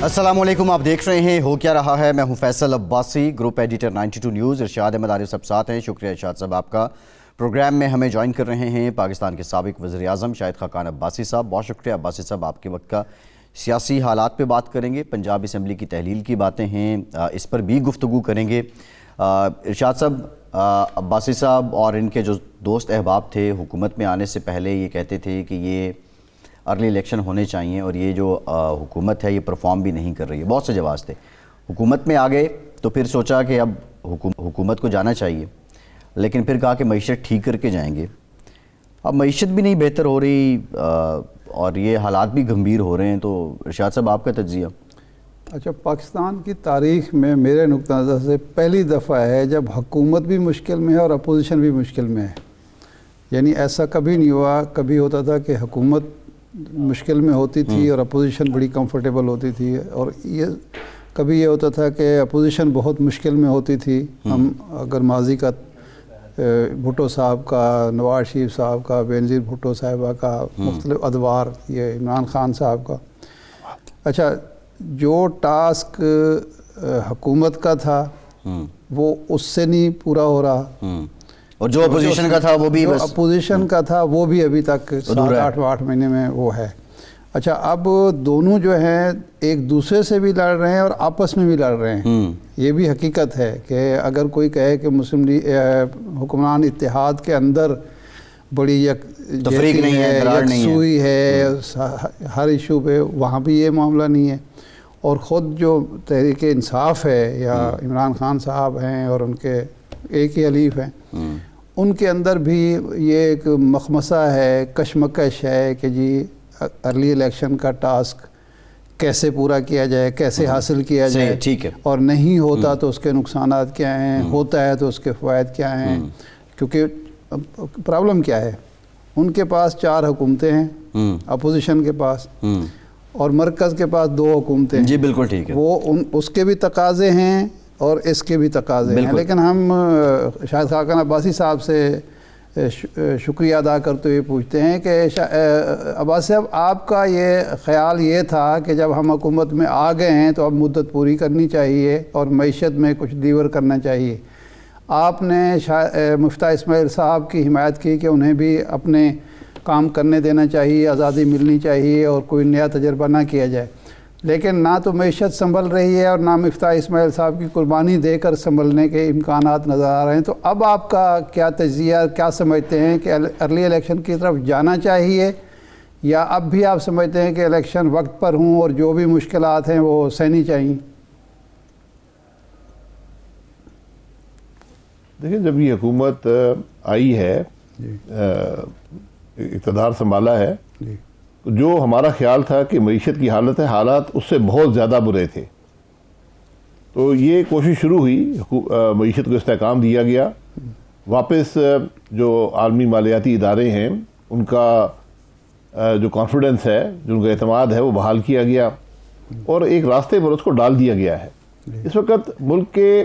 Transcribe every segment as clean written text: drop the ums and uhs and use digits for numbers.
السلام علیکم، آپ دیکھ رہے ہیں ہو کیا رہا ہے۔ میں ہوں Faisal Abbasi, group editor 92 news. Irshad Ahmad Arif صاحب ساتھ ہیں۔ شکریہ ارشاد صاحب آپ کا۔ پروگرام میں ہمیں جوائن کر رہے ہیں پاکستان کے سابق وزیر اعظم شاہد خاقان عباسی صاحب۔ بہت شکریہ عباسی صاحب آپ کے وقت کا۔ سیاسی حالات پہ بات کریں گے، پنجاب اسمبلی کی تحلیل کی باتیں ہیں، اس پر بھی گفتگو کریں گے۔ ارشاد صاحب، عباسی صاحب اور ان کے جو دوست احباب تھے حکومت میں آنے سے پہلے یہ کہتے تھے کہ یہ ارلی الیکشن ہونے چاہیے، اور یہ جو حکومت ہے یہ پرفارم بھی نہیں کر رہی ہے۔ بہت سے جواز تھے۔ حکومت میں آ گئے تو پھر سوچا کہ اب حکومت کو جانا چاہیے، لیکن پھر کہا کہ معیشت ٹھیک کر کے جائیں گے۔ اب معیشت بھی نہیں بہتر ہو رہی اور یہ حالات بھی گمبھیر ہو رہے ہیں، تو ارشاد صاحب آپ کا تجزیہ؟ اچھا، پاکستان کی تاریخ میں میرے نقطہ نظر سے پہلی دفعہ ہے جب حکومت بھی مشکل میں ہے اور اپوزیشن بھی مشکل میں ہے۔ یعنی ایسا کبھی نہیں ہوا۔ کبھی ہوتا تھا کہ حکومت مشکل میں ہوتی تھی اور اپوزیشن بڑی کمفرٹیبل ہوتی تھی، اور کبھی یہ ہوتا تھا کہ اپوزیشن بہت مشکل میں ہوتی تھی۔ ہم اگر ماضی کا بھٹو صاحب کا، نواز شریف صاحب کا، بینظیر بھٹو صاحبہ کا، مختلف ادوار، یہ عمران خان صاحب کا، اچھا جو ٹاسک حکومت کا تھا وہ اس سے نہیں پورا ہو رہا، اور جو اپوزیشن کا تھا وہ بھی اپوزیشن کا تھا وہ بھی ابھی تک 7-8 مہینے میں وہ ہے۔ اچھا، اب دونوں جو ہیں ایک دوسرے سے بھی لڑ رہے ہیں اور آپس میں بھی لڑ رہے ہیں۔ یہ بھی حقیقت ہے کہ اگر کوئی کہے کہ مسلم حکمران اتحاد کے اندر بڑی تفریق نہیں ہے، یکسوئی ہے ہر ایشو پہ، وہاں بھی یہ معاملہ نہیں ہے۔ اور خود جو تحریک انصاف ہے یا عمران خان صاحب ہیں اور ان کے ایک ہی حلیف ہیں، ان کے اندر بھی یہ ایک مخمصہ ہے، کشمکش ہے کہ جی ارلی الیکشن کا ٹاسک کیسے پورا کیا جائے، کیسے حاصل کیا جائے، ٹھیک ہے، اور نہیں ہوتا تو اس کے نقصانات کیا ہیں، ہوتا ہے تو اس کے فوائد کیا ہیں۔ کیونکہ پرابلم کیا ہے، ان کے پاس 4 حکومتیں ہیں اپوزیشن کے پاس، اور مرکز کے پاس 2 حکومتیں ہیں۔ جی بالکل ٹھیک ہے، وہ اس کے بھی تقاضے ہیں اور اس کے بھی تقاضے ہیں، لیکن ہم شاہد خاقان عباسی صاحب سے شکریہ ادا کرتے ہوئے پوچھتے ہیں کہ عباسی صاحب، آپ کا یہ خیال یہ تھا کہ جب ہم حکومت میں آ گئے ہیں تو اب مدت پوری کرنی چاہیے اور معیشت میں کچھ ڈیور کرنا چاہیے۔ آپ نے مفتاح اسماعیل صاحب کی حمایت کی کہ انہیں بھی اپنے کام کرنے دینا چاہیے، آزادی ملنی چاہیے اور کوئی نیا تجربہ نہ کیا جائے، لیکن نہ تو معیشت سنبھل رہی ہے اور نہ مفتاح اسماعیل صاحب کی قربانی دے کر سنبھلنے کے امکانات نظر آ رہے ہیں۔ تو اب آپ کا کیا تجزیہ، کیا سمجھتے ہیں کہ ارلی الیکشن کی طرف جانا چاہیے، یا اب بھی آپ سمجھتے ہیں کہ الیکشن وقت پر ہوں اور جو بھی مشکلات ہیں وہ سہنی چاہیے؟ دیکھیں، جب یہ حکومت آئی ہے، اقتدار سنبھالا ہے، جو ہمارا خیال تھا کہ معیشت کی حالات اس سے بہت زیادہ برے تھے، تو یہ کوشش شروع ہوئی، معیشت کو استحکام دیا گیا، واپس جو عالمی مالیاتی ادارے ہیں ان کا جو کانفیڈنس ہے، جو ان کا اعتماد ہے، وہ بحال کیا گیا اور ایک راستے پر اس کو ڈال دیا گیا ہے۔ اس وقت ملک کے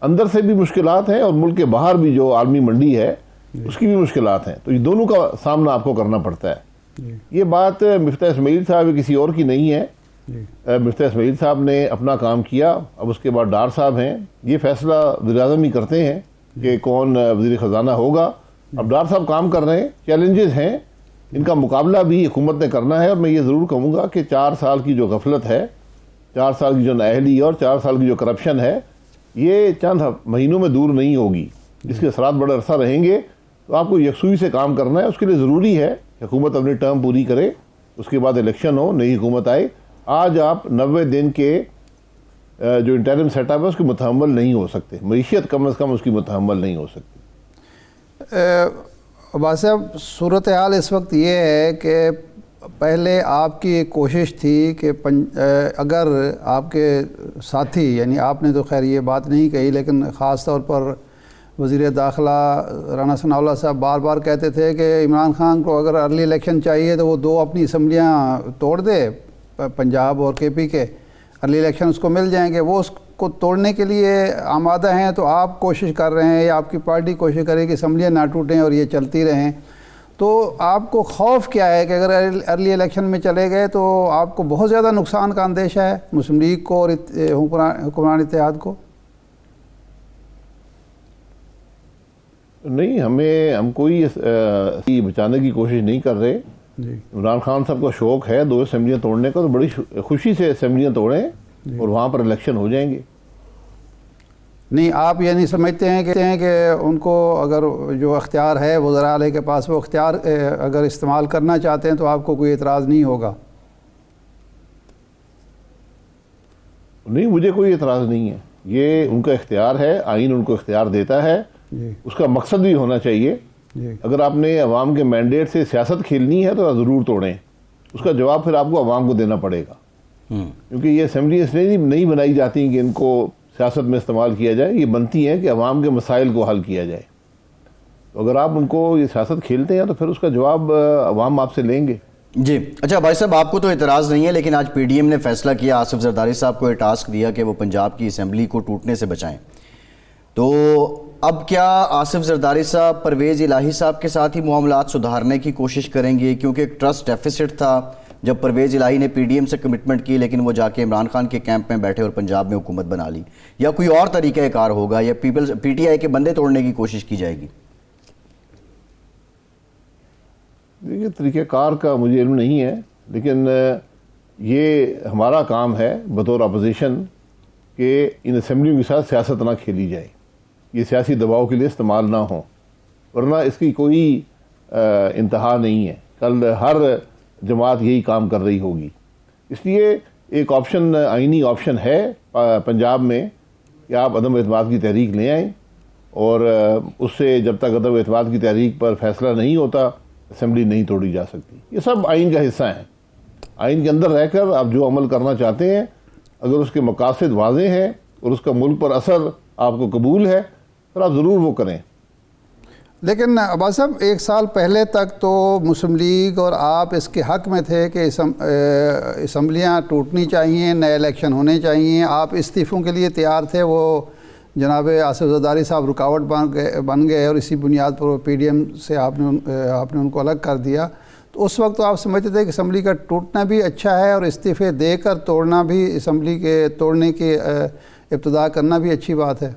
اندر سے بھی مشکلات ہیں اور ملک کے باہر بھی جو عالمی منڈی ہے اس کی بھی مشکلات ہیں، تو یہ دونوں کا سامنا آپ کو کرنا پڑتا ہے۔ یہ بات مفتاح اسماعیل صاحب کسی اور کی نہیں ہے۔ مفتاح اسماعیل صاحب نے اپنا کام کیا، اب اس کے بعد ڈار صاحب ہیں، یہ فیصلہ وزیر اعظم ہی کرتے ہیں کہ کون وزیر خزانہ ہوگا۔ اب ڈار صاحب کام کر رہے ہیں، چیلنجز ہیں، ان کا مقابلہ بھی حکومت نے کرنا ہے، اور میں یہ ضرور کہوں گا کہ 4 سال کی جو غفلت ہے، 4 سال کی جو نااہلی اور 4 سال کی جو کرپشن ہے، یہ چند مہینوں میں دور نہیں ہوگی، اس کے اثرات بڑے عرصہ رہیں گے۔ تو آپ کو یکسوئی سے کام کرنا ہے، اس کے لیے ضروری ہے کہ حکومت اپنی ٹرم پوری کرے، اس کے بعد الیکشن ہو، نئی حکومت آئے۔ آج آپ 90 دن کے جو انٹرم سیٹ اپ ہے اس کی متحمل نہیں ہو سکتے، معیشت کم از کم اس کی متحمل نہیں ہو سکتی۔ عباسی صاحب، صورتحال اس وقت یہ ہے کہ پہلے آپ کی ایک کوشش تھی کہ اگر آپ کے ساتھی، یعنی آپ نے تو خیر یہ بات نہیں کہی، لیکن خاص طور پر وزیر داخلہ رانا ثناء اللہ صاحب بار بار کہتے تھے کہ عمران خان کو اگر ارلی الیکشن چاہیے تو وہ 2 اپنی اسمبلیاں توڑ دے، پنجاب اور کے پی کے، ارلی الیکشن اس کو مل جائیں گے۔ وہ اس کو توڑنے کے لیے آمادہ ہیں، تو آپ کوشش کر رہے ہیں یا آپ کی پارٹی کوشش کرے کہ اسمبلیاں نہ ٹوٹیں اور یہ چلتی رہیں۔ تو آپ کو خوف کیا ہے کہ اگر ارلی الیکشن میں چلے گئے تو آپ کو بہت زیادہ نقصان کا اندیشہ ہے مسلم لیگ کو اور حکمران اتحاد کو؟ نہیں، ہم کوئی بچانے کی کوشش نہیں کر رہے. عمران خان صاحب کو شوق ہے 2 اسمبلیاں توڑنے کا، تو بڑی خوشی سے اسمبلیاں توڑیں اور وہاں پر الیکشن ہو جائیں گے. نہیں، آپ یہ نہیں سمجھتے ہیں کہ ان کو اگر جو اختیار ہے وزراء اعلیٰ کے پاس، وہ اختیار اگر استعمال کرنا چاہتے ہیں تو آپ کو کوئی اعتراض نہیں ہوگا؟ نہیں، مجھے کوئی اعتراض نہیں ہے. یہ ان کا اختیار ہے، آئین ان کو اختیار دیتا ہے. اس کا مقصد بھی ہونا چاہیے. اگر آپ نے عوام کے مینڈیٹ سے سیاست کھیلنی ہے تو ضرور توڑیں. اس کا جواب پھر آپ کو عوام کو دینا پڑے گا، کیونکہ یہ اسمبلی اس لیے نہیں بنائی جاتی کہ ان کو سیاست میں استعمال کیا جائے. یہ بنتی ہیں کہ عوام کے مسائل کو حل کیا جائے. تو اگر آپ ان کو یہ سیاست کھیلتے ہیں تو پھر اس کا جواب عوام آپ سے لیں گے. جی اچھا بھائی صاحب، آپ کو تو اعتراض نہیں ہے، لیکن آج پی ڈی ایم نے فیصلہ کیا، آصف زرداری صاحب کو یہ ٹاسک دیا کہ وہ پنجاب کی اسمبلی کو ٹوٹنے سے بچائیں. تو اب کیا آصف زرداری صاحب پرویز الہی صاحب کے ساتھ ہی معاملات سدھارنے کی کوشش کریں گے؟ کیونکہ ایک ٹرسٹ ڈیفیسٹ تھا جب پرویز الہی نے پی ڈی ایم سے کمٹمنٹ کی، لیکن وہ جا کے عمران خان کے کیمپ میں بیٹھے اور پنجاب میں حکومت بنا لی. یا کوئی اور طریقہ کار ہوگا، یا پی ٹی آئی کے بندے توڑنے کی کوشش کی جائے گی؟ دیکھیے، طریقہ کار کا مجھے علم نہیں ہے، لیکن یہ ہمارا کام ہے بطور اپوزیشن کہ ان اسمبلیوں کے ساتھ سیاست نہ کھیلی جائے، یہ سیاسی دباؤ کے لیے استعمال نہ ہوں، ورنہ اس کی کوئی انتہا نہیں ہے. کل ہر جماعت یہی کام کر رہی ہوگی. اس لیے ایک آپشن، آئینی آپشن ہے پنجاب میں کہ آپ عدم اعتماد کی تحریک لے آئیں، اور اس سے جب تک عدم اعتماد کی تحریک پر فیصلہ نہیں ہوتا اسمبلی نہیں توڑی جا سکتی. یہ سب آئین کا حصہ ہیں. آئین کے اندر رہ کر آپ جو عمل کرنا چاہتے ہیں، اگر اس کے مقاصد واضح ہیں اور اس کا ملک پر اثر آپ کو قبول ہے، پھر آپ ضرور وہ کریں. لیکن عباس صاحب، 1 سال پہلے تک تو مسلم لیگ اور آپ اس کے حق میں تھے کہ اسمبلیاں ٹوٹنی چاہیے، نئے الیکشن ہونے چاہیے. آپ استعفوں کے لیے تیار تھے، وہ جناب آصف زرداری صاحب رکاوٹ بن گئے اور اسی بنیاد پر پی ڈی ایم سے آپ نے ان کو الگ کر دیا. تو اس وقت تو آپ سمجھتے تھے کہ اسمبلی کا ٹوٹنا بھی اچھا ہے اور استعفے دے کر توڑنا بھی، اسمبلی کے توڑنے کی ابتدا کرنا بھی اچھی بات ہے؟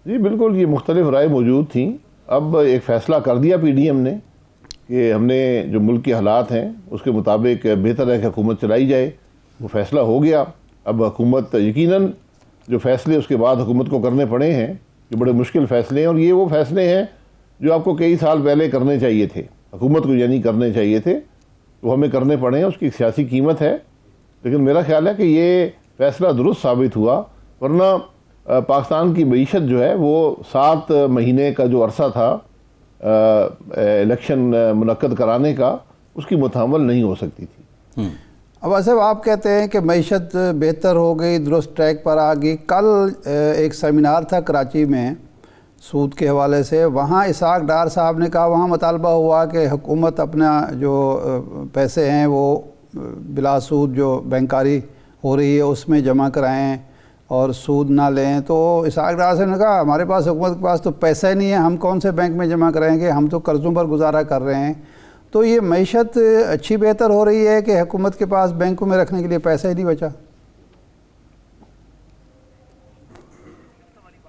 جی بالکل، یہ مختلف رائے موجود تھیں. اب ایک فیصلہ کر دیا پی ڈی ایم نے کہ ہم نے جو ملک کے حالات ہیں اس کے مطابق بہتر ہے کہ حکومت چلائی جائے. وہ فیصلہ ہو گیا. اب حکومت یقیناً جو فیصلے اس کے بعد حکومت کو کرنے پڑے ہیں، یہ بڑے مشکل فیصلے ہیں، اور یہ وہ فیصلے ہیں جو آپ کو کئی سال پہلے کرنے چاہیے تھے، حکومت کو یعنی کرنے چاہیے تھے. وہ ہمیں کرنے پڑے ہیں، اس کی ایک سیاسی قیمت ہے. لیکن میرا خیال ہے کہ یہ فیصلہ درست ثابت ہوا، ورنہ پاکستان کی معیشت جو ہے وہ 7 مہینے کا جو عرصہ تھا الیکشن منعقد کرانے کا، اس کی متحمل نہیں ہو سکتی تھی. عباس صاحب، آپ کہتے ہیں کہ معیشت بہتر ہو گئی، درست ٹریک پر آ گئی. کل ایک سیمینار تھا کراچی میں سود کے حوالے سے، وہاں اسحاق ڈار صاحب نے کہا، وہاں مطالبہ ہوا کہ حکومت اپنا جو پیسے ہیں وہ بلا سود جو بینکاری ہو رہی ہے اس میں جمع کرائیں اور سود نہ لیں. تو اسحاق ڈار صاحب نے کہا، ہمارے پاس حکومت کے پاس تو پیسہ ہی نہیں ہے، ہم کون سے بینک میں جمع کرائیں گے، ہم تو قرضوں پر گزارا کر رہے ہیں. تو یہ معیشت اچھی بہتر ہو رہی ہے کہ حکومت کے پاس بینکوں میں رکھنے کے لیے پیسہ ہی نہیں بچا؟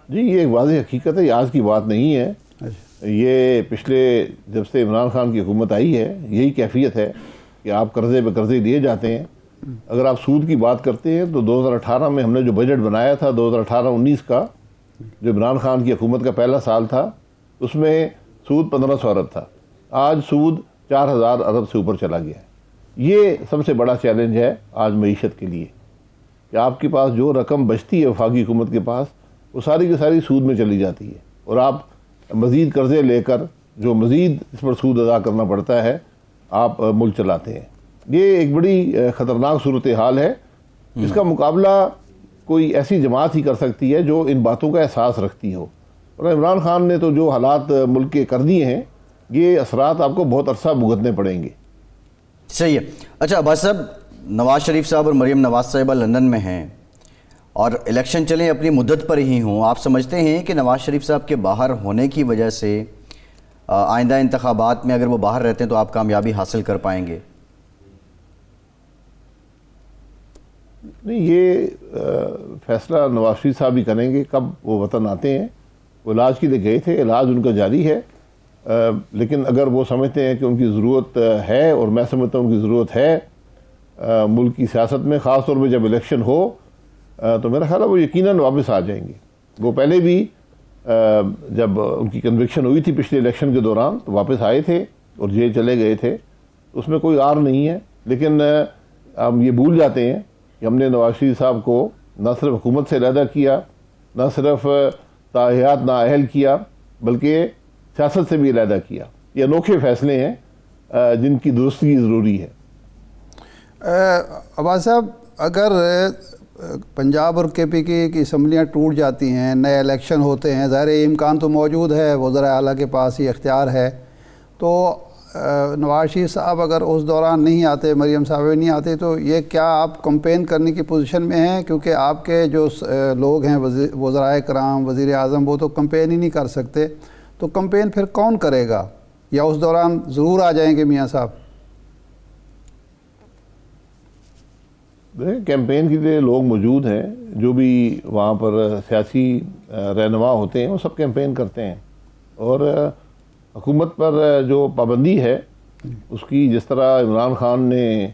جی یہ ایک واضح حقیقت ہے، یہ آج کی بات نہیں ہے. یہ پچھلے جب سے عمران خان کی حکومت آئی ہے یہی کیفیت ہے کہ آپ قرضے پہ قرضے لیے جاتے ہیں. اگر آپ سود کی بات کرتے ہیں تو 2018 میں ہم نے جو بجٹ بنایا تھا 2018-19 کا، جو عمران خان کی حکومت کا پہلا سال تھا، اس میں سود 1500 ارب تھا. آج سود 4000 ارب سے اوپر چلا گیا ہے. یہ سب سے بڑا چیلنج ہے آج معیشت کے لیے کہ آپ کے پاس جو رقم بچتی ہے وفاقی حکومت کے پاس، وہ ساری کی ساری سود میں چلی جاتی ہے، اور آپ مزید قرضے لے کر جو مزید اس پر سود ادا کرنا پڑتا ہے آپ ملک چلاتے ہیں. یہ ایک بڑی خطرناک صورتحال ہے. اس کا مقابلہ کوئی ایسی جماعت ہی کر سکتی ہے جو ان باتوں کا احساس رکھتی ہو. اور عمران خان نے تو جو حالات ملک کے کر دیے ہیں، یہ اثرات آپ کو بہت عرصہ بھگتنے پڑیں گے. صحیح ہے. اچھا عباس صاحب، نواز شریف صاحب اور مریم نواز صاحبہ لندن میں ہیں، اور الیکشن چلیں اپنی مدت پر ہی ہوں، آپ سمجھتے ہیں کہ نواز شریف صاحب کے باہر ہونے کی وجہ سے آئندہ انتخابات میں اگر وہ باہر رہتے ہیں تو آپ کامیابی حاصل کر پائیں گے؟ نہیں، یہ فیصلہ نواز شریف صاحب ہی کریں گے کب وہ وطن آتے ہیں. وہ علاج کے لیے گئے تھے، علاج ان کا جاری ہے، لیکن اگر وہ سمجھتے ہیں کہ ان کی ضرورت ہے، اور میں سمجھتا ہوں ان کی ضرورت ہے ملک کی سیاست میں، خاص طور پہ جب الیکشن ہو، تو میرا خیال ہے وہ یقیناً واپس آ جائیں گے. وہ پہلے بھی جب ان کی کنوکشن ہوئی تھی پچھلے الیکشن کے دوران تو واپس آئے تھے اور جیل چلے گئے تھے، اس میں کوئی عار نہیں ہے. لیکن ہم یہ بھول جاتے ہیں کہ ہم نے نواز شریف صاحب کو نہ صرف حکومت سے علیحدہ کیا، نہ صرف تاحیات نااہل کیا، بلکہ سیاست سے بھی علیحدہ کیا. یہ انوکھے فیصلے ہیں جن کی درستگی ضروری ہے. عباس صاحب، اگر پنجاب اور کے پی کی اسمبلیاں ٹوٹ جاتی ہیں، نئے الیکشن ہوتے ہیں، ظاہر امکان تو موجود ہے، وزراء اعلیٰ کے پاس یہ اختیار ہے، تو نواز شریف صاحب اگر اس دوران نہیں آتے، مریم صاحب نہیں آتے، تو یہ کیا آپ کمپین کرنے کی پوزیشن میں ہیں؟ کیونکہ آپ کے جو لوگ ہیں وزرائے کرام، وزیر اعظم، وہ تو کمپین ہی نہیں کر سکتے، تو کمپین پھر کون کرے گا؟ یا اس دوران ضرور آ جائیں گے میاں صاحب؟ کیمپین کے لیے لوگ موجود ہیں، جو بھی وہاں پر سیاسی رہنما ہوتے ہیں وہ سب کیمپین کرتے ہیں. اور حکومت پر جو پابندی ہے اس کی جس طرح عمران خان نے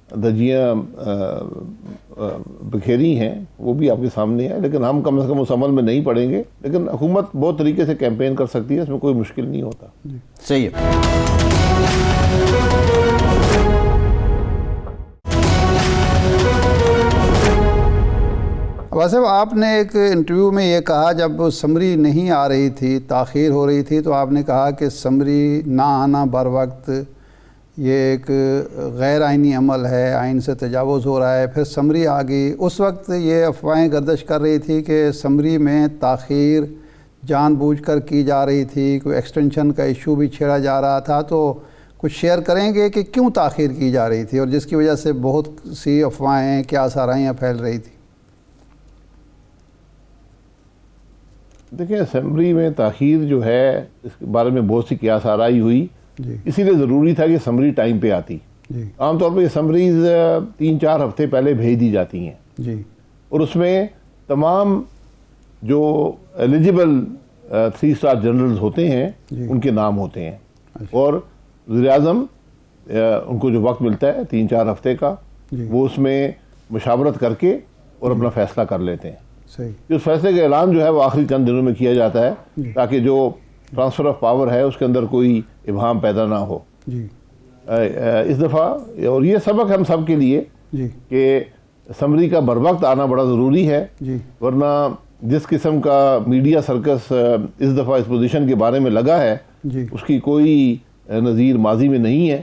دھجیاں بکھیری ہیں وہ بھی آپ کے سامنے ہے، لیکن ہم کم از کم اس عمل میں نہیں پڑیں گے. لیکن حکومت بہت طریقے سے کیمپین کر سکتی ہے، اس میں کوئی مشکل نہیں ہوتا. صحیح ہے. عباس صاحب، آپ نے ایک انٹرویو میں یہ کہا جب سمری نہیں آ رہی تھی، تاخیر ہو رہی تھی، تو آپ نے کہا کہ سمری نہ آنا بر وقت یہ ایک غیر آئینی عمل ہے، آئین سے تجاوز ہو رہا ہے. پھر سمری آ گئی، اس وقت یہ افواہیں گردش کر رہی تھی کہ سمری میں تاخیر جان بوجھ کر کی جا رہی تھی، کوئی ایکسٹینشن کا ایشو بھی چھیڑا جا رہا تھا. تو کچھ شیئر کریں گے کہ کیوں تاخیر کی جا رہی تھی اور جس کی وجہ سے بہت سی افواہیں کیا سرائیاں پھیل رہی تھی؟ دیکھیں، اسمبلی میں تاخیر جو ہے اس کے بارے میں بہت سی قیاس آرائی ہوئی. جی اسی لیے ضروری تھا کہ اسمبلی ٹائم پہ آتی. جی عام طور پہ اسمبلیز 3-4 ہفتے پہلے بھیج دی جاتی ہیں، جی اور اس میں تمام جو ایلیجیبل 3 اسٹار جنرلز ہوتے ہیں جی. ان کے نام ہوتے ہیں. اور وزیر اعظم ان کو جو وقت ملتا ہے 3-4 ہفتے کا، جی. وہ اس میں مشاورت کر کے اور اپنا فیصلہ کر لیتے ہیں. صحیح. اس فیصلے کا اعلان جو ہے وہ آخری چند دنوں میں کیا جاتا ہے تاکہ جو ٹرانسفر آف پاور ہے اس کے اندر کوئی ابہام پیدا نہ ہو. جی اس دفعہ، اور یہ سبق ہم سب کے لیے جی کہ اسمبلی کا بر وقت آنا بڑا ضروری ہے. جی ورنہ جس قسم کا میڈیا سرکس اس دفعہ اس پوزیشن کے بارے میں لگا ہے جی اس کی کوئی نظیر ماضی میں نہیں ہے.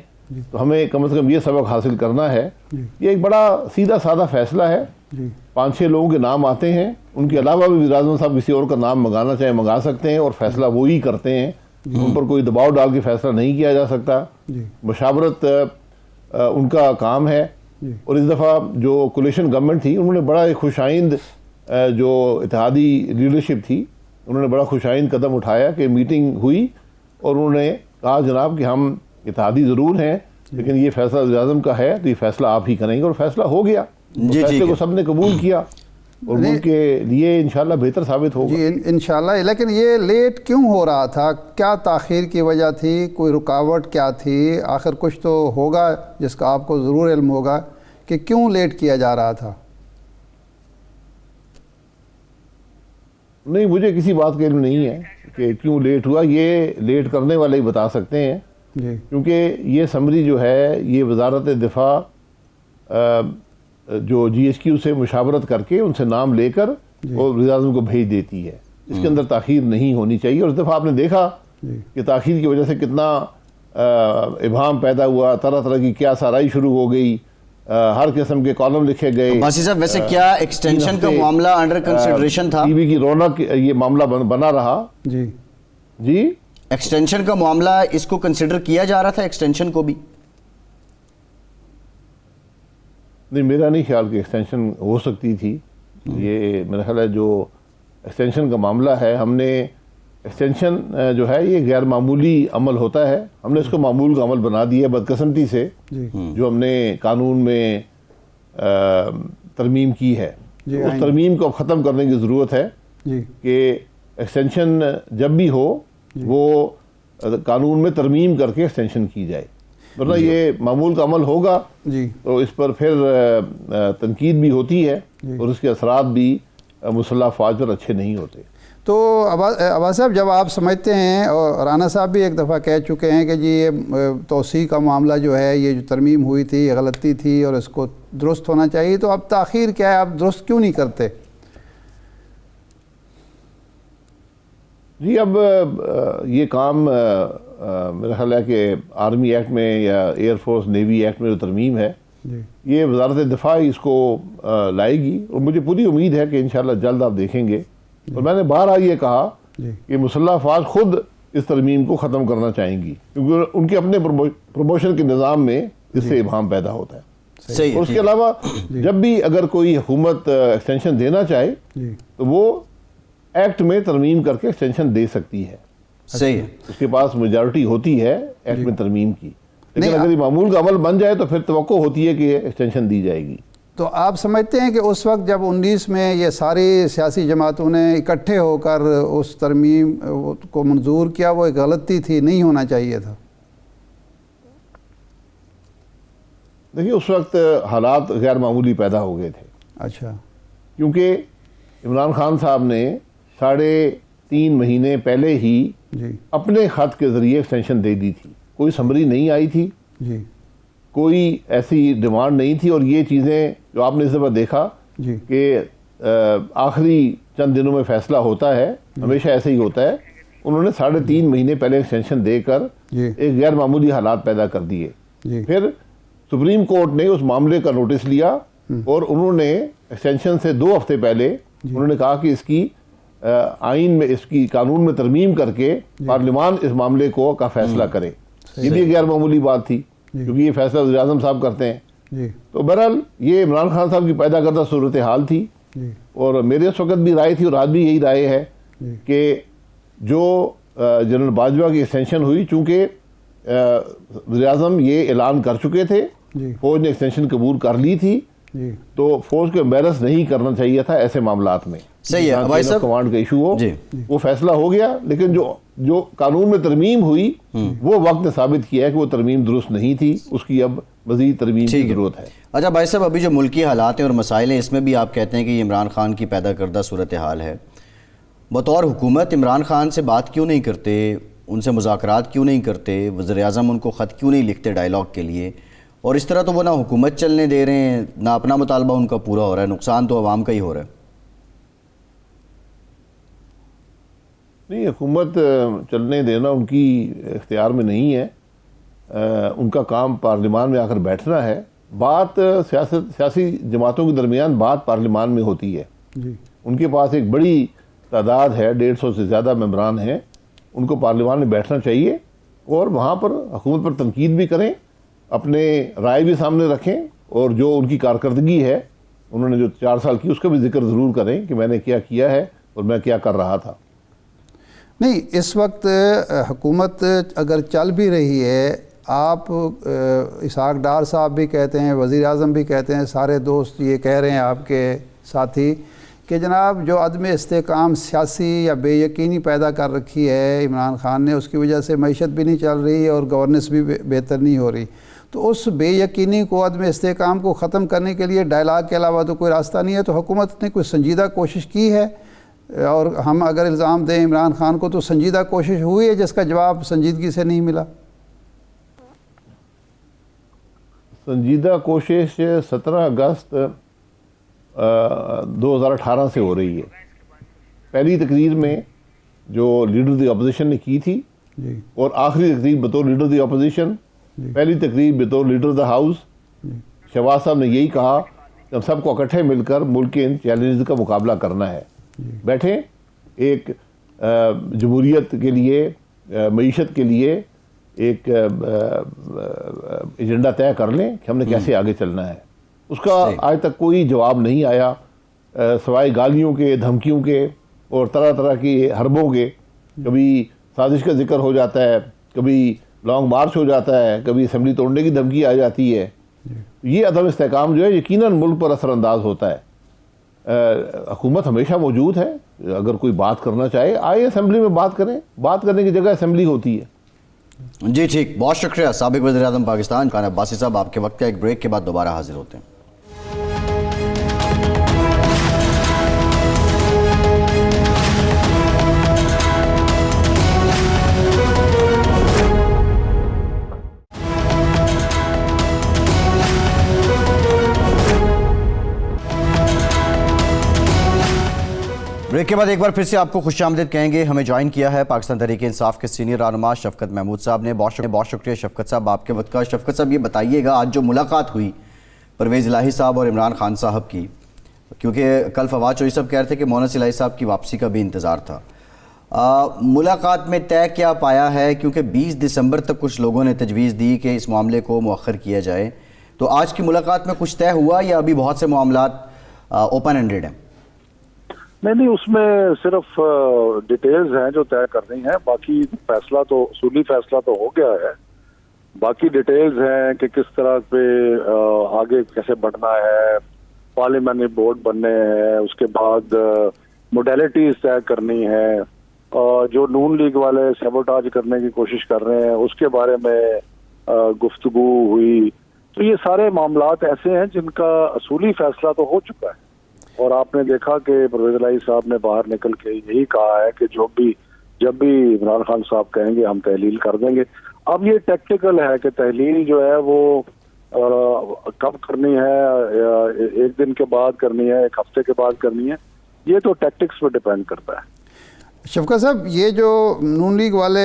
تو ہمیں کم از کم یہ سبق حاصل کرنا ہے. یہ ایک بڑا سیدھا سادہ فیصلہ ہے. 5-6 لوگوں کے نام آتے ہیں، ان کے علاوہ بھی وزیر اعظم صاحب کسی اور کا نام منگانا چاہے منگا سکتے ہیں، اور فیصلہ وہی کرتے ہیں. ان پر کوئی دباؤ ڈال کے فیصلہ نہیں کیا جا سکتا. مشاورت ان کا کام ہے. اور اس دفعہ جو کولیشن گورنمنٹ تھی انہوں نے بڑا خوش آئند، جو اتحادی لیڈرشپ تھی انہوں نے بڑا خوش آئند قدم اٹھایا کہ میٹنگ ہوئی اور انہوں نے کہا جناب کہ ہم اتحادی ضرور ہیں لیکن یہ فیصلہ وزیر اعظم کا ہے تو یہ فیصلہ آپ ہی کریں گے. اور فیصلہ ہو گیا. فیصلے کو سب نے قبول کیا اور ملک کے لیے انشاءاللہ بہتر ثابت ہوگا. جی انشاءاللہ. لیکن یہ لیٹ کیوں ہو رہا تھا؟ کیا تاخیر کی وجہ تھی؟ کوئی رکاوٹ کیا تھی؟ آخر کچھ تو ہوگا جس کا آپ کو ضرور علم ہوگا کہ کیوں لیٹ کیا جا رہا تھا. نہیں، مجھے کسی بات کا علم نہیں ہے کہ کیوں لیٹ ہوا. یہ لیٹ کرنے والے ہی بتا سکتے ہیں. جی کیونکہ یہ اسمبلی جو ہے یہ وزارت دفاع جو جی ایس کیو سے مشاورت کر کے ان سے نام لے کر اور وزیر اعظم کو بھیج دیتی ہے. اس کے اندر تاخیر نہیں ہونی چاہیے. اور اس دفعہ آپ نے دیکھا کہ تاخیر کی وجہ سے کتنا ابہام پیدا ہوا، طرح طرح کی کیا سارائی شروع ہو گئی، ہر قسم کے کالم لکھے گئے. باسی صاحب، ویسے کیا ایکسٹینشن کا معاملہ انڈر کنسیڈریشن تھا؟ ٹی وی کی رونق یہ معاملہ بنا رہا. جی جی ایکسٹینشن کا معاملہ اس کو کنسیڈر کیا جا رہا تھا، ایکسٹینشن کو بھی؟ نہیں، میرا نہیں خیال کہ ایکسٹینشن ہو سکتی تھی. یہ میرا خیال ہے جو ایکسٹینشن کا معاملہ ہے، ہم نے ایکسٹینشن جو ہے یہ غیر معمولی عمل ہوتا ہے، ہم نے اس کو معمول کا عمل بنا دیا بدقسمتی سے، جو ہم نے قانون میں ترمیم کی ہے، اس ترمیم کو ختم کرنے کی ضرورت ہے کہ ایکسٹینشن جب بھی ہو وہ قانون میں ترمیم کر کے ایکسٹینشن کی جائے، ورنہ یہ معمول کا عمل ہوگا تو اس پر پھر تنقید بھی ہوتی ہے اور اس کے اثرات بھی مسلح افواج پر اچھے نہیں ہوتے۔ تو عباس صاحب، جب آپ سمجھتے ہیں، اور رانا صاحب بھی ایک دفعہ کہہ چکے ہیں کہ جی یہ توسیع کا معاملہ جو ہے، یہ جو ترمیم ہوئی تھی یہ غلطی تھی اور اس کو درست ہونا چاہیے، تو اب تاخیر کیا ہے؟ آپ درست کیوں نہیں کرتے؟ جی اب یہ کام میرا خیال ہے کہ آرمی ایکٹ میں یا ایئر فورس نیوی ایکٹ میں جو ترمیم ہے یہ وزارت دفاع اس کو لائے گی، اور مجھے پوری امید ہے کہ انشاءاللہ جلد آپ دیکھیں گے۔ اور میں نے بارہا یہ کہا کہ مسلح افواج خود اس ترمیم کو ختم کرنا چاہیں گی، کیونکہ ان کے اپنے پروموشن کے نظام میں اس سے ابہام پیدا ہوتا ہے۔ اور اس کے علاوہ جب بھی اگر کوئی حکومت ایکسٹینشن دینا چاہے تو وہ ایکٹ میں ترمیم کر کے ایکسٹینشن دے سکتی ہے، صحیح ہے، اس کے پاس میجارٹی ہوتی ہے ایکٹ میں ترمیم کی، لیکن اگر یہ معمول کا عمل بن جائے تو پھر توقع ہوتی ہے کہ ایکسٹینشن دی جائے گی۔ تو آپ سمجھتے ہیں کہ اس وقت جب 19 میں یہ ساری سیاسی جماعتوں نے اکٹھے ہو کر اس ترمیم کو منظور کیا، وہ ایک غلطی تھی، نہیں ہونا چاہیے تھا؟ دیکھیے اس وقت حالات غیر معمولی پیدا ہو گئے تھے، اچھا، کیونکہ عمران خان صاحب نے 3.5 مہینے پہلے ہی اپنے خط کے ذریعے ایکسٹینشن دے دی تھی، کوئی سمری نہیں آئی تھی، کوئی ایسی ڈیمانڈ نہیں تھی، اور یہ چیزیں جو آپ نے اس دفعہ دیکھا کہ آخری چند دنوں میں فیصلہ ہوتا ہے، ہمیشہ ایسے ہی ہوتا ہے، انہوں نے 3.5 مہینے پہلے ایکسٹینشن دے کر ایک غیر معمولی حالات پیدا کر دیے۔ پھر سپریم کورٹ نے اس معاملے کا نوٹس لیا اور انہوں نے ایکسٹینشن سے 2 ہفتے پہلے انہوں نے کہا کہ اس کی آئین میں، اس کی قانون میں ترمیم کر کے پارلیمان اس معاملے کو کا فیصلہ کرے۔ یہ بھی غیر معمولی بات تھی کیونکہ یہ فیصلہ وزیر اعظم صاحب کرتے ہیں۔ تو بہرحال یہ عمران خان صاحب کی پیدا کردہ صورتحال تھی، اور میرے اس وقت بھی رائے تھی اور آج بھی یہی رائے ہے کہ جو جنرل باجوہ کی ایکسٹینشن ہوئی، چونکہ وزیر اعظم یہ اعلان کر چکے تھے، فوج نے ایکسٹینشن قبول کر لی تھی، تو فوج کو امبیرس نہیں کرنا چاہیے تھا ایسے معاملات میں۔ صحیح ہے بھائی صاحب، کمانڈ کا ایشو ہو، وہ فیصلہ ہو گیا، لیکن جو قانون میں ترمیم ہوئی وہ وقت نے ثابت کیا ہے کہ وہ ترمیم درست نہیں تھی، اس کی اب مزید ترمیم کی ضرورت ہے۔ اچھا بھائی صاحب، ابھی جو ملکی حالات ہیں اور مسائل ہیں، اس میں بھی آپ کہتے ہیں کہ یہ عمران خان کی پیدا کردہ صورتحال ہے، بطور حکومت عمران خان سے بات کیوں نہیں کرتے، ان سے مذاکرات کیوں نہیں کرتے، وزیر اعظم ان کو خط کیوں نہیں لکھتے ڈائیلاگ کے لیے؟ اور اس طرح تو وہ نہ حکومت چلنے دے رہے ہیں، نہ اپنا مطالبہ ان کا پورا ہو رہا ہے، نقصان تو عوام کا ہی ہو رہا ہے۔ نہیں، حکومت چلنے دینا ان کی اختیار میں نہیں ہے، ان کا کام پارلیمان میں آ کر بیٹھنا ہے۔ بات سیاسی جماعتوں کے درمیان بات پارلیمان میں ہوتی ہے، ان کے پاس ایک بڑی تعداد ہے، 150 سے زیادہ ممبران ہیں، ان کو پارلیمان میں بیٹھنا چاہیے اور وہاں پر حکومت پر تنقید بھی کریں، اپنے رائے بھی سامنے رکھیں، اور جو ان کی کارکردگی ہے انہوں نے جو 4 سال کی اس کا بھی ذکر ضرور کریں کہ میں نے کیا کیا ہے اور میں کیا کر رہا تھا۔ نہیں، اس وقت حکومت اگر چل بھی رہی ہے، آپ اسحاق ڈار صاحب بھی کہتے ہیں، وزیر اعظم بھی کہتے ہیں، سارے دوست یہ کہہ رہے ہیں آپ کے ساتھی کہ جناب جو عدم استحکام سیاسی یا بے یقینی پیدا کر رکھی ہے عمران خان نے، اس کی وجہ سے معیشت بھی نہیں چل رہی اور گورننس بھی بہتر نہیں ہو رہی، تو اس بے یقینی کو، عدم استحکام کو ختم کرنے کے لیے ڈائلاگ کے علاوہ تو کوئی راستہ نہیں ہے۔ تو حکومت نے کوئی سنجیدہ کوشش کی ہے؟ اور ہم اگر الزام دیں عمران خان کو تو سنجیدہ کوشش ہوئی ہے جس کا جواب سنجیدگی سے نہیں ملا؟ سنجیدہ کوشش 17 اگست 2018 سے ہو رہی ہے۔ پہلی تقریر میں جو لیڈر دی اپوزیشن نے کی تھی، اور آخری تقریر بطور لیڈر دی اپوزیشن، پہلی تقریر بطور لیڈر دا ہاؤس، شہباز صاحب نے یہی کہا کہ ہم سب کو اکٹھے مل کر ملک کے ان چیلنجز کا مقابلہ کرنا ہے، بیٹھیں ایک جمہوریت کے لیے، معیشت کے لیے ایک ایجنڈا طے کر لیں کہ ہم نے کیسے آگے چلنا ہے۔ اس کا آج تک کوئی جواب نہیں آیا، سوائے گالیوں کے، دھمکیوں کے اور طرح طرح کی حربوں کے، کبھی سازش کا ذکر ہو جاتا ہے، کبھی لانگ مارچ ہو جاتا ہے، کبھی اسمبلی توڑنے کی دھمکی آ جاتی ہے. یہ عدم استحکام جو ہے یقیناً ملک پر اثر انداز ہوتا ہے. حکومت ہمیشہ موجود ہے، اگر کوئی بات کرنا چاہے آئے اسمبلی میں بات کریں، بات کرنے کی جگہ اسمبلی ہوتی ہے. جی ٹھیک، بہت شکریہ. سابق وزیر اعظم پاکستان خان عباسی صاحب، آپ کے وقت کا ایک بریک کے بعد دوبارہ حاضر ہوتے ہیں. بریک کے بعد ایک بار پھر سے آپ کو خوش آمدید کہیں گے. ہمیں جوائن کیا ہے پاکستان تحریک انصاف کے سینئر رہنما شفقت محمود صاحب نے. بہت شکریہ شفقت صاحب آپ کے وقت کا. شفقت صاحب یہ بتائیے گا، آج جو ملاقات ہوئی پرویز الہی صاحب اور عمران خان صاحب کی، کیونکہ کل فواد چوہدری صاحب کہہ رہے تھے کہ مونس الہی صاحب کی واپسی کا بھی انتظار تھا، ملاقات میں طے کیا پایا ہے؟ کیونکہ 20 دسمبر تک کچھ لوگوں نے تجویز دی کہ اس معاملے کو مؤخر کیا جائے، تو آج کی ملاقات میں کچھ طے ہوا یا ابھی بہت سے معاملات اوپن اینڈڈ ہیں؟ نہیں، اس میں صرف ڈیٹیلز ہیں جو طے کرنی ہیں، باقی فیصلہ تو اصولی فیصلہ تو ہو گیا ہے. باقی ڈیٹیلز ہیں کہ کس طرح پہ آگے کیسے بڑھنا ہے، پارلیمنٹری بورڈ بننے ہیں، اس کے بعد موڈیلٹیز طے کرنی ہے، جو نون لیگ والے سیبوٹاج کرنے کی کوشش کر رہے ہیں اس کے بارے میں گفتگو ہوئی. تو یہ سارے معاملات ایسے ہیں جن کا اصولی فیصلہ تو ہو چکا ہے، اور آپ نے دیکھا کہ پرویز الہی صاحب نے باہر نکل کے یہی کہا ہے کہ جب بھی عمران خان صاحب کہیں گے ہم تحلیل کر دیں گے. اب یہ ٹیکٹیکل ہے کہ تحلیل جو ہے وہ کب کرنی ہے، ایک دن کے بعد کرنی ہے، ایک ہفتے کے بعد کرنی ہے، یہ تو ٹیکٹکس پہ ڈیپینڈ کرتا ہے. شفقت صاحب، یہ جو نون لیگ والے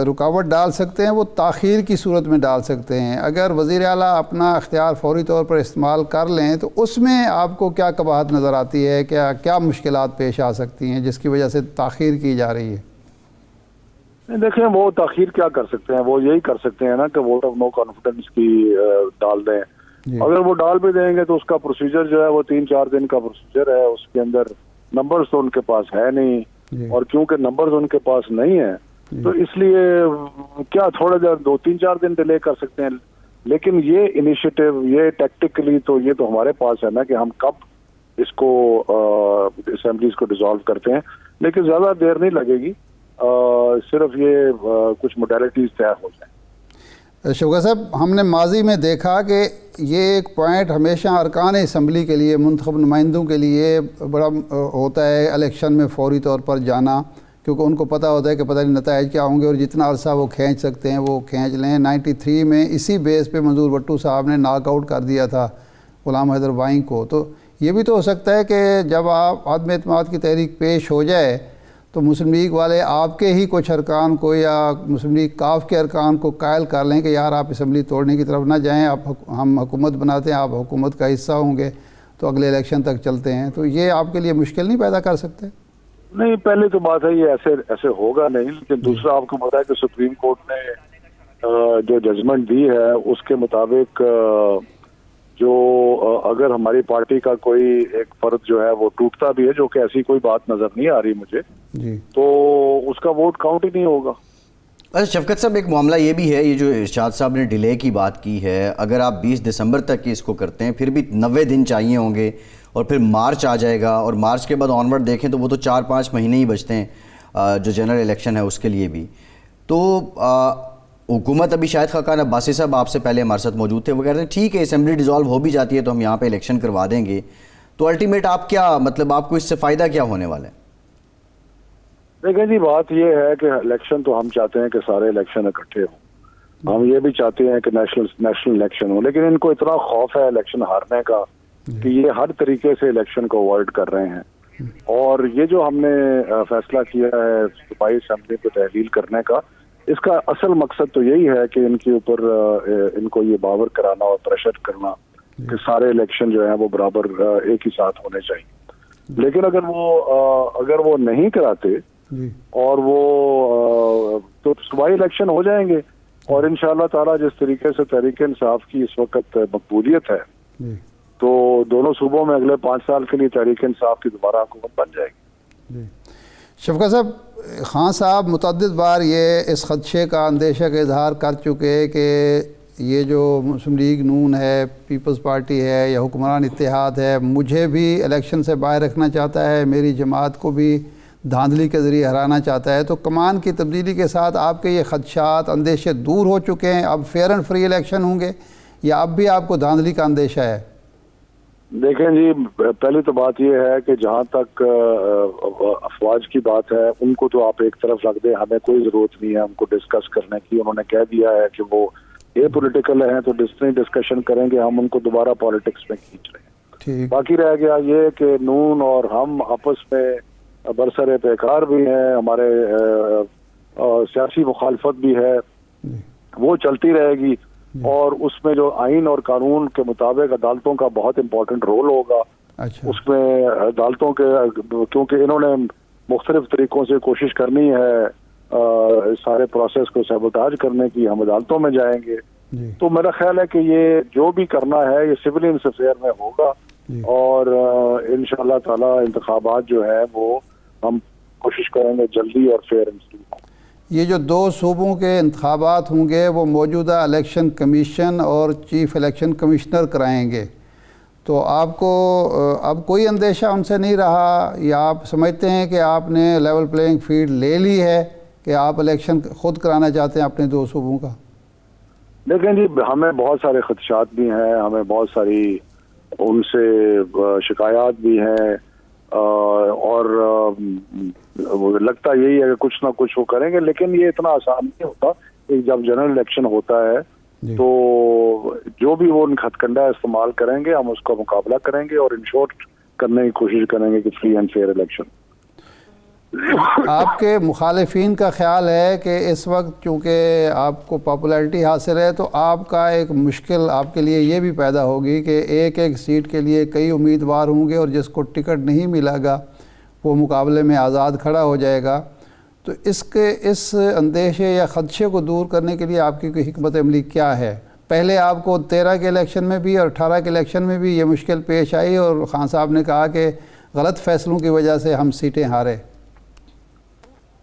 رکاوٹ ڈال سکتے ہیں وہ تاخیر کی صورت میں ڈال سکتے ہیں. اگر وزیر اعلیٰ اپنا اختیار فوری طور پر استعمال کر لیں تو اس میں آپ کو کیا قباحت نظر آتی ہے؟ کیا مشکلات پیش آ سکتی ہیں جس کی وجہ سے تاخیر کی جا رہی ہے؟ دیکھیں، وہ تاخیر کیا کر سکتے ہیں؟ وہ یہی کر سکتے ہیں نا کہ ووٹ آف نو کانفیڈنس کی ڈال دیں. اگر وہ ڈال بھی دیں گے تو اس کا پروسیجر جو ہے وہ 3-4 دن کا پروسیجر ہے، اس کے اندر نمبرز تو ان کے پاس ہے نہیں، اور کیونکہ نمبرز ان کے پاس نہیں ہیں تو اس لیے کیا تھوڑا دیر 2-3-4 دن ڈیلے کر سکتے ہیں. لیکن یہ انیشیٹو، یہ ٹیکٹیکلی تو یہ تو ہمارے پاس ہے نا کہ ہم کب اس کو اسمبلیز کو ڈیزالو کرتے ہیں. لیکن زیادہ دیر نہیں لگے گی، صرف یہ کچھ موڈیلٹیز طے ہو جائیں. شوکت صاحب، ہم نے ماضی میں دیکھا کہ یہ ایک پوائنٹ ہمیشہ ارکان اسمبلی کے لیے، منتخب نمائندوں کے لیے بڑا ہوتا ہے، الیکشن میں فوری طور پر جانا، کیونکہ ان کو پتہ ہوتا ہے کہ پتہ نہیں نتائج کیا ہوں گے، اور جتنا عرصہ وہ کھینچ سکتے ہیں وہ کھینچ لیں. 93 میں اسی بیس پہ منظور بھٹو صاحب نے ناک آؤٹ کر دیا تھا غلام حیدر وائیں کو. تو یہ بھی تو ہو سکتا ہے کہ جب آپ عدم اعتماد کی تحریک پیش ہو جائے تو مسلم لیگ والے آپ کے ہی کچھ ارکان کو یا مسلم لیگ کاف کے ارکان کو قائل کر لیں کہ یار آپ اسمبلی توڑنے کی طرف نہ جائیں، ہم حکومت بناتے ہیں، آپ حکومت کا حصہ ہوں گے تو اگلے الیکشن تک چلتے ہیں. تو یہ آپ کے لیے مشکل نہیں پیدا کر سکتے؟ نہیں، پہلے تو بات ہے یہ ایسے ہوگا نہیں. لیکن دوسرا آپ کو پتا ہے کہ سپریم کورٹ نے جو ججمنٹ دی ہے اس کے مطابق جو اگر ہماری پارٹی کا کوئی ایک فرد جو ہے وہ ٹوٹتا بھی ہے، جو کہ ایسی کوئی بات نظر نہیں آ رہی مجھے، تو اس کا ووٹ کاؤنٹ ہی نہیں ہوگا. اچھا شفقت صاحب، ایک معاملہ یہ بھی ہے، یہ جو ارشاد صاحب نے ڈیلے کی بات کی ہے، اگر آپ 20 دسمبر تک اس کو کرتے ہیں پھر بھی 90 دن چاہیے ہوں گے، اور پھر مارچ آ جائے گا، اور مارچ کے بعد آنورڈ دیکھیں تو وہ تو 4-5 مہینے ہی بچتے ہیں جو جنرل الیکشن ہے اس کے لیے بھی. تو حکومت ابھی شاہد خاقان عباسی صاحب آپ سے پہلے ہمارے ساتھ موجود تھے، وہ کہہ رہے ہیں ٹھیک ہے اسمبلی ڈیزالو ہو بھی جاتی ہے تو ہم یہاں پہ الیکشن کروا دیں گے. تو الٹیمیٹ آپ کیا مطلب، آپ کو اس سے فائدہ کیا ہونے والا ہے؟ دیکھیں جی، بات یہ ہے کہ الیکشن تو ہم چاہتے ہیں کہ سارے الیکشن اکٹھے ہوں، ہم یہ بھی چاہتے ہیں کہ نیشنل الیکشن ہوں، لیکن ان کو اتنا خوف ہے الیکشن ہارنے کا کہ یہ ہر طریقے سے الیکشن کو اوائڈ کر رہے ہیں. اور یہ جو ہم نے فیصلہ کیا ہے صوبائی اسمبلی کو تحلیل کرنے کا، اس کا اصل مقصد تو یہی ہے کہ ان کے اوپر ان کو یہ باور کرانا اور پریشر کرنا کہ سارے الیکشن جو ہیں وہ برابر ایک ہی ساتھ ہونے چاہیے. لیکن اگر وہ نہیں کراتے اور وہ تو صوبائی الیکشن ہو جائیں گے، اور انشاءاللہ تعالی جس طریقے سے تحریک انصاف کی اس وقت مقبولیت ہے تو دونوں صوبوں میں اگلے 5 سال کے لیے تحریک انصاف کی دوبارہ حکومت بن جائے گی. شفقت صاحب، خان صاحب متعدد بار یہ اس خدشے کا اندیشہ کا اظہار کر چکے کہ یہ جو مسلم لیگ نون ہے، پیپلز پارٹی ہے یا حکمران اتحاد ہے، مجھے بھی الیکشن سے باہر رکھنا چاہتا ہے، میری جماعت کو بھی دھاندلی کے ذریعے ہرانا چاہتا ہے. تو کمان کی تبدیلی کے ساتھ آپ کے یہ خدشات، اندیشے دور ہو چکے ہیں؟ اب فیئر اینڈ فری الیکشن ہوں گے یا اب بھی آپ کو دھاندلی کا اندیشہ ہے؟ دیکھیں جی، پہلی تو بات یہ ہے کہ جہاں تک افواج کی بات ہے ان کو تو آپ ایک طرف رکھ دیں، ہمیں کوئی ضرورت نہیں ہے ہم کو ڈسکس کرنے کی. انہوں نے کہہ دیا ہے کہ وہ یہ پولیٹیکل ہیں تو ڈسکشن کریں گے، ہم ان کو دوبارہ پالیٹکس میں کھینچ رہے ہیں. ٹھیک. باقی رہ گیا یہ کہ نون اور ہم آپس میں برسر پیکار بھی ہیں، ہمارے سیاسی مخالفت بھی ہے، وہ چلتی رہے گی. اور اس میں جو آئین اور قانون کے مطابق عدالتوں کا بہت امپورٹنٹ رول ہوگا. اچھا. اس میں عدالتوں کے، کیونکہ انہوں نے مختلف طریقوں سے کوشش کرنی ہے سارے پروسیس کو سیبوٹاج کرنے کی، ہم عدالتوں میں جائیں گے. جی. تو میرا خیال ہے کہ یہ جو بھی کرنا ہے یہ سویلینس افیئر میں ہوگا. جی. اور انشاءاللہ تعالی انتخابات جو ہے وہ ہم کوشش کریں گے جلدی اور فیئر اینڈ فری. یہ جو 2 صوبوں کے انتخابات ہوں گے وہ موجودہ الیکشن کمیشن اور چیف الیکشن کمشنر کرائیں گے، تو آپ کو اب کوئی اندیشہ ان سے نہیں رہا یا آپ سمجھتے ہیں کہ آپ نے لیول پلینگ فیلڈ لے لی ہے کہ آپ الیکشن خود کرانا چاہتے ہیں اپنے 2 صوبوں کا؟ دیکھیں جی، ہمیں بہت سارے خدشات بھی ہیں، ہمیں بہت ساری ان سے شکایات بھی ہیں، اور لگتا یہی ہے کہ کچھ نہ کچھ وہ کریں گے، لیکن یہ اتنا آسان نہیں ہوتا. جب جنرل الیکشن ہوتا ہے تو جو بھی وہ ہتھ کنڈا استعمال کریں گے ہم اس کا مقابلہ کریں گے اور انشور کرنے کی کوشش کریں گے کہ فری اینڈ فیئر الیکشن. آپ کے مخالفین کا خیال ہے کہ اس وقت چونکہ آپ کو پاپولیرٹی حاصل ہے تو آپ کا ایک مشکل آپ کے لیے یہ بھی پیدا ہوگی کہ ایک سیٹ کے لیے کئی امیدوار ہوں گے اور جس کو ٹکٹ نہیں ملے گا وہ مقابلے میں آزاد کھڑا ہو جائے گا. تو اس اندیشے یا خدشے کو دور کرنے کے لیے آپ کی کوئی حکمت عملی کیا ہے؟ پہلے آپ کو 13 کے الیکشن میں بھی اور 18 کے الیکشن میں بھی یہ مشکل پیش آئی اور خان صاحب نے کہا کہ غلط فیصلوں کی وجہ سے ہم سیٹیں ہارے.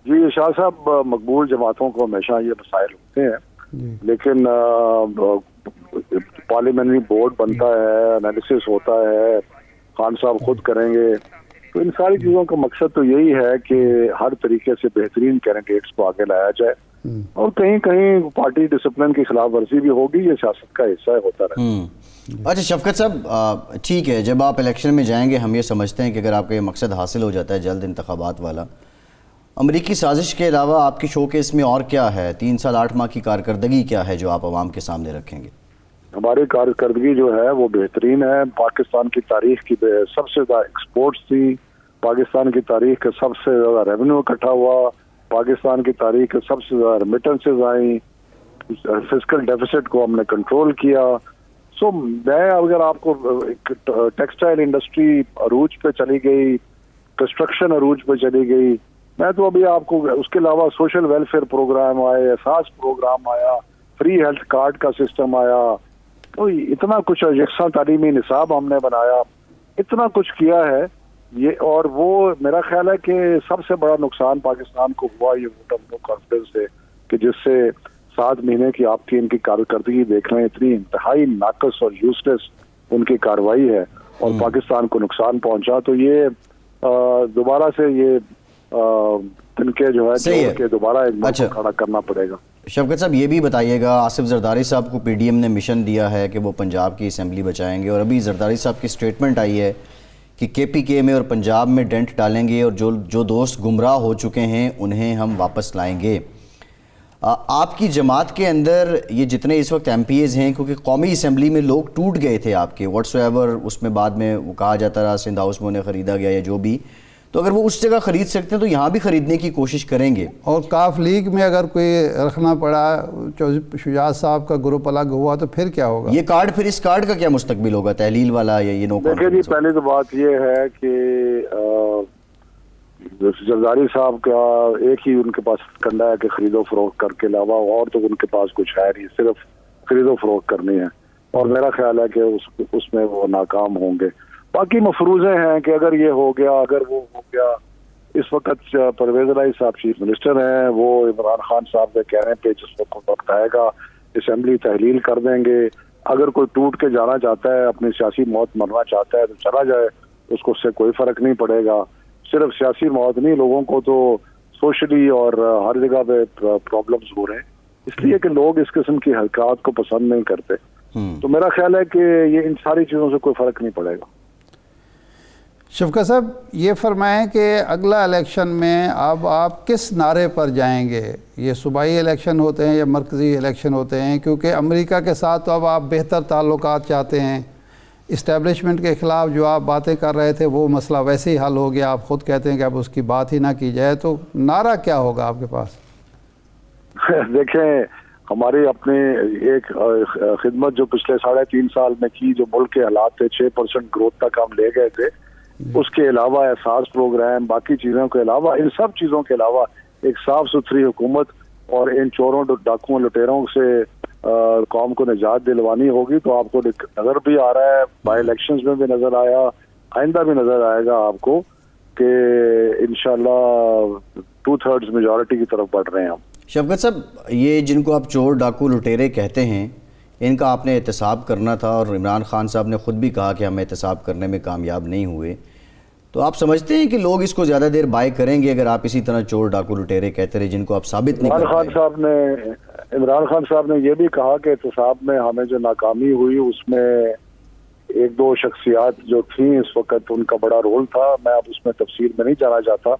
جی شاہ صاحب، مقبول جماعتوں کو ہمیشہ یہ مسائل ہوتے ہیں، لیکن پارلیمنٹری بورڈ بنتا ہے، انالیسس ہوتا ہے، خان صاحب خود کریں گے. تو ان ساری چیزوں کا مقصد تو یہی ہے کہ ہر طریقے سے بہترین کینڈیڈیٹس کو آگے لایا جائے، اور کہیں کہیں پارٹی ڈسپلن کی خلاف ورزی بھی ہوگی، یہ سیاست کا حصہ ہوتا رہے. اچھا شفقت صاحب، ٹھیک ہے، جب آپ الیکشن میں جائیں گے ہم یہ سمجھتے ہیں کہ اگر آپ کا یہ مقصد حاصل ہو جاتا ہے جلد انتخابات والا، امریکی سازش کے علاوہ آپ کی شو کیس میں اور کیا ہے؟ 3 سال 8 ماہ کی کارکردگی کیا ہے جو آپ عوام کے سامنے رکھیں گے؟ ہماری کارکردگی جو ہے وہ بہترین ہے. پاکستان کی تاریخ کی سب سے زیادہ ایکسپورٹس تھی، پاکستان کی تاریخ کا سب سے زیادہ ریونیو اکٹھا ہوا، پاکستان کی تاریخ کے سب سے زیادہ ریمیٹنسز آئیں، فسکل ڈیفیسٹ کو ہم نے کنٹرول کیا. سو میں اگر آپ کو ٹیکسٹائل انڈسٹری عروج پہ چلی گئی، کنسٹرکشن عروج پہ چلی گئی، میں تو ابھی آپ کو اس کے علاوہ سوشل ویلفیئر پروگرام آئے، احساس پروگرام آیا، فری ہیلتھ کارڈ کا سسٹم آیا، تو اتنا کچھ، یکساں تعلیمی نصاب ہم نے بنایا، اتنا کچھ کیا ہے یہ. اور وہ میرا خیال ہے کہ سب سے بڑا نقصان پاکستان کو ہوا یہ ووٹ آف نو کانفیڈنس سے، کہ جس سے 7 مہینے کی آپ کی ان کی کارکردگی دیکھ رہے ہیں، اتنی انتہائی ناقص اور یوزلیس ان کی کارروائی ہے اور پاکستان کو نقصان پہنچا. تو یہ دوبارہ سے یہ تنکے جو ہے جوڑ کے دوبارہ ایک ملک کھڑا کرنا پڑے گا. شفقت صاحب یہ بھی بتائیے گا، آصف زرداری صاحب کو پی ڈی ایم نے مشن دیا ہے کہ وہ پنجاب کی اسمبلی بچائیں گے، اور ابھی زرداری صاحب کی سٹیٹمنٹ آئی ہے کہ کے پی کے میں اور پنجاب میں ڈینٹ ڈالیں گے اور جو دوست گمراہ ہو چکے ہیں انہیں ہم واپس لائیں گے. آپ کی جماعت کے اندر یہ جتنے اس وقت ایم پی ایز ہیں، کیونکہ قومی اسمبلی میں لوگ ٹوٹ گئے تھے آپ کے واٹس ایور، اس میں بعد میں وہ کہا جاتا رہا سندھ ہاؤس میں انہیں خریدا گیا یا جو بھی، تو اگر وہ اس جگہ خرید سکتے ہیں تو یہاں بھی خریدنے کی کوشش کریں گے. اور کاف لیگ میں اگر کوئی رکھنا پڑا، شجاعت صاحب کا گروپ الگ ہوا تو پھر کیا ہوگا؟ یہ کارڈ، پھر اس کارڈ کا کیا مستقبل ہوگا، تحلیل والا یا یہ نو دیکھیں جی، پہلے تو بات یہ ہے کہ زرداری صاحب کا ایک ہی ان کے پاس کنڈا ہے کہ خرید و فروخت کر کے علاوہ اور تو ان کے پاس کچھ ہے نہیں، صرف خرید و فروخت کرنی ہے. اور میرا خیال ہے کہ اس میں وہ ناکام ہوں گے. باقی مفروضے ہیں کہ اگر یہ ہو گیا, اگر وہ ہو گیا. اس وقت پرویز الہی صاحب چیف منسٹر ہیں, وہ عمران خان صاحب کے کہنے پہ جس وقت آئے گا اسمبلی تحلیل کر دیں گے. اگر کوئی ٹوٹ کے جانا چاہتا ہے, اپنی سیاسی موت مرنا چاہتا ہے تو چلا جائے, اس کو اس سے کوئی فرق نہیں پڑے گا. صرف سیاسی موت نہیں, لوگوں کو تو سوشلی اور ہر جگہ پہ پرابلمز ہو رہے ہیں, اس لیے کہ لوگ اس قسم کی حرکات کو پسند نہیں کرتے. تو میرا خیال ہے کہ یہ ان ساری چیزوں سے کوئی فرق نہیں پڑے گا. شفقت صاحب یہ فرمائیں کہ اگلا الیکشن میں اب آپ کس نعرے پر جائیں گے؟ یہ صوبائی الیکشن ہوتے ہیں یا مرکزی الیکشن ہوتے ہیں؟ کیونکہ امریکہ کے ساتھ تو اب آپ بہتر تعلقات چاہتے ہیں, اسٹیبلشمنٹ کے خلاف جو آپ باتیں کر رہے تھے وہ مسئلہ ویسے ہی حل ہو گیا, آپ خود کہتے ہیں کہ اب اس کی بات ہی نہ کی جائے, تو نعرہ کیا ہوگا آپ کے پاس؟ دیکھیں, ہماری اپنی ایک خدمت جو پچھلے 3.5 سال میں کی, جو ملک کے حالات تھے, 6% گروتھ تک ہم لے گئے تھے. اس کے علاوہ احساس پروگرام, باقی چیزوں کے علاوہ, ان سب چیزوں کے علاوہ ایک صاف ستھری حکومت اور ان چوروں ڈاکوؤں لٹیروں سے قوم کو نجات دلوانی ہوگی. تو آپ کو نظر بھی آ رہا ہے, بائی الیکشنز میں بھی نظر آیا, آئندہ بھی نظر آئے گا آپ کو کہ انشاءاللہ 2/3 میجورٹی کی طرف بڑھ رہے ہیں ہم. شفقت صاحب, یہ جن کو آپ چور ڈاکو لٹیرے کہتے ہیں, ان کا آپ نے احتساب کرنا تھا, اور عمران خان صاحب نے خود بھی کہا کہ ہم احتساب کرنے میں کامیاب نہیں ہوئے. تو آپ سمجھتے ہیں کہ لوگ اس کو زیادہ دیر بائی کریں گے اگر آپ اسی طرح چور ڈاکو لٹیرے کہتے رہے جن کو آپ ثابت نہیں کر پائے؟ عمران خان صاحب نے یہ بھی کہا کہ احتساب میں ہمیں جو ناکامی ہوئی اس میں 1-2 شخصیات جو تھیں اس وقت ان کا بڑا رول تھا. میں اب اس میں تفصیل میں نہیں جانا چاہتا,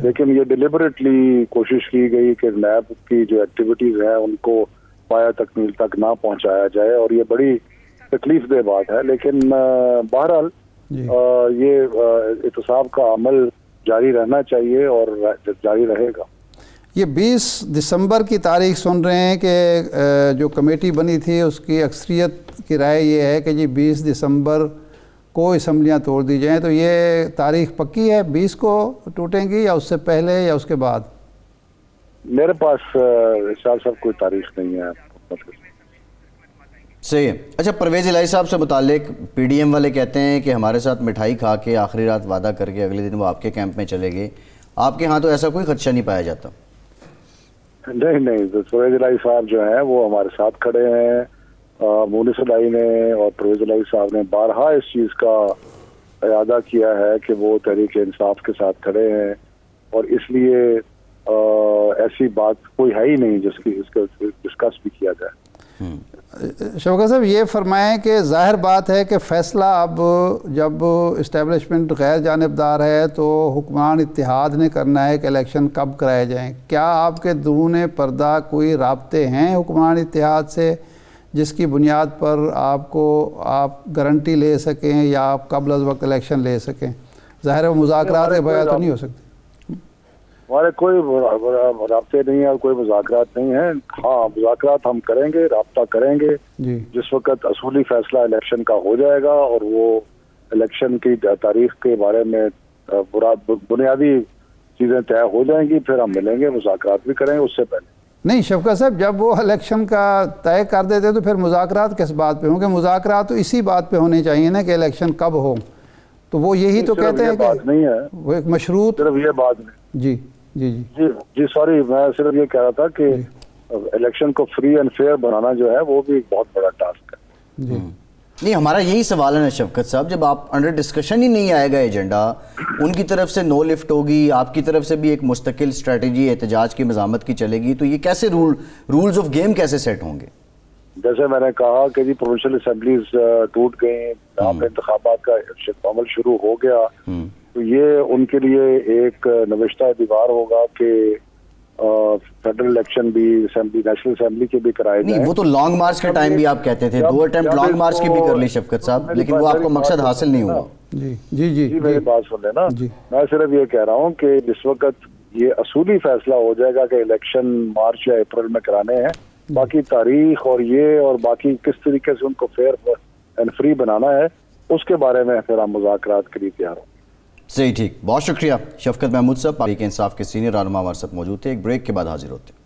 لیکن یہ ڈیلیبریٹلی کوشش کی گئی کہ نیب کی جو ایکٹیویٹیز ہیں ان کو پایا تکمیل تک نہ پہنچایا جائے, اور یہ بڑی تکلیف دہ بات ہے. لیکن بہرحال یہ احتساب کا عمل جاری رہنا چاہیے اور جاری رہے گا. یہ 20 دسمبر کی تاریخ سن رہے ہیں کہ جو کمیٹی بنی تھی اس کی اکثریت کی رائے یہ ہے کہ جی 20 دسمبر کو اسمبلیاں توڑ دی جائیں. تو یہ تاریخ پکی ہے 20 کو ٹوٹیں گی یا اس سے پہلے یا اس کے بعد؟ میرے پاس ارشاد صاحب کوئی تاریخ نہیں ہے. صحیح ہے. اچھا, پرویز الہی صاحب سے متعلق پی ڈی ایم والے کہتے ہیں کہ ہمارے ساتھ مٹھائی کھا کے آخری رات وعدہ کر کے اگلے دن وہ آپ کے کیمپ میں چلے گئے. آپ کے ہاں تو ایسا کوئی خدشہ نہیں پایا جاتا؟ نہیں, پرویز الہی صاحب جو ہیں وہ ہمارے ساتھ کھڑے ہیں. مونس الہی نے اور پرویز الہی صاحب نے بارہا اس چیز کا اعادہ کیا ہے کہ وہ تحریک انصاف کے ساتھ کھڑے ہیں, اور اس لیے ایسی بات کوئی ہے ہی نہیں جس کی اس کا ڈسکس بھی کیا جائے. شوکت صاحب یہ فرمائیں کہ ظاہر بات ہے کہ فیصلہ اب جب اسٹیبلشمنٹ غیر جانبدار ہے تو حکمران اتحاد نے کرنا ہے کہ الیکشن کب کرائے جائیں. کیا آپ کے درون پردہ کوئی رابطے ہیں حکمران اتحاد سے جس کی بنیاد پر آپ گارنٹی لے سکیں یا آپ قبل از وقت الیکشن لے سکیں؟ ظاہر ہے وہ مذاکرات کے بغیر تو نہیں ہو سکتے. ہمارے کوئی رابطے نہیں ہیں اور کوئی مذاکرات نہیں ہیں. ہاں, مذاکرات ہم کریں گے, رابطہ کریں گے جس وقت اصولی فیصلہ الیکشن کا ہو جائے گا اور وہ الیکشن کی تاریخ کے بارے میں بنیادی چیزیں طے ہو جائیں گی, پھر ہم ملیں گے, مذاکرات بھی کریں گے. اس سے پہلے نہیں شفقت صاحب, جب وہ الیکشن کا طے کر دیتے تو پھر مذاکرات کس بات پہ ہوں گے؟ مذاکرات تو اسی بات پہ ہونے چاہیے نا کہ الیکشن کب ہو. تو وہ یہی تو کہتے ہیں کہ نہیں ہے وہ ایک مشروط. صرف یہ بات نہیں. جی جی جی جی سوری, میں صرف یہ کہہ رہا تھا کہ الیکشن کو فری اینڈ فیئر بنانا جو ہے وہ بھی ایک بہت بڑا ٹاسک ہے. جی نہیں, ہمارا یہی سوال ہے نا شفقت صاحب, جب آپ انڈر ڈسکشن ہی نہیں آئے گا ایجنڈا, ان کی طرف سے نو لفٹ ہوگی, آپ کی طرف سے بھی ایک مستقل اسٹریٹجی احتجاج کی مزاحمت کی چلے گی, تو یہ کیسے رولز آف گیم کیسے سیٹ ہوں گے؟ جیسے میں نے کہا کہ جی پروونشل اسمبلیز ٹوٹ گئیں, یہاں پہ انتخابات کا عمل شروع ہو گیا, تو یہ ان کے لیے ایک نوشتہ دیوار ہوگا کہ فیڈرل الیکشن بھی اسمبلی نیشنل اسمبلی کے بھی کرائے جائیں. نہیں, وہ تو لانگ مارچ کے ٹائم بھی آپ کہتے تھے, 2 اٹیمپٹ لانگ مارچ کی بھی کر لی شفقت صاحب, لیکن وہ آپ کو مقصد حاصل نہیں ہوا. جی جی جی جی میری بات سن لینا. میں صرف یہ کہہ رہا ہوں کہ جس وقت یہ اصولی فیصلہ ہو جائے گا کہ الیکشن مارچ یا اپریل میں کرانے ہیں, باقی تاریخ اور یہ اور باقی کس طریقے سے ان کو فیئر اینڈ فری بنانا ہے اس کے بارے میں پھر ہم مذاکرات کے لیے تیار ہوں. صحیح, ٹھیک, بہت شکریہ شفقت محمود صاحب. تحریک انصاف کے سینئر رہنما ہمارے ساتھ موجود تھے. ایک بریک کے بعد حاضر ہوتے ہیں.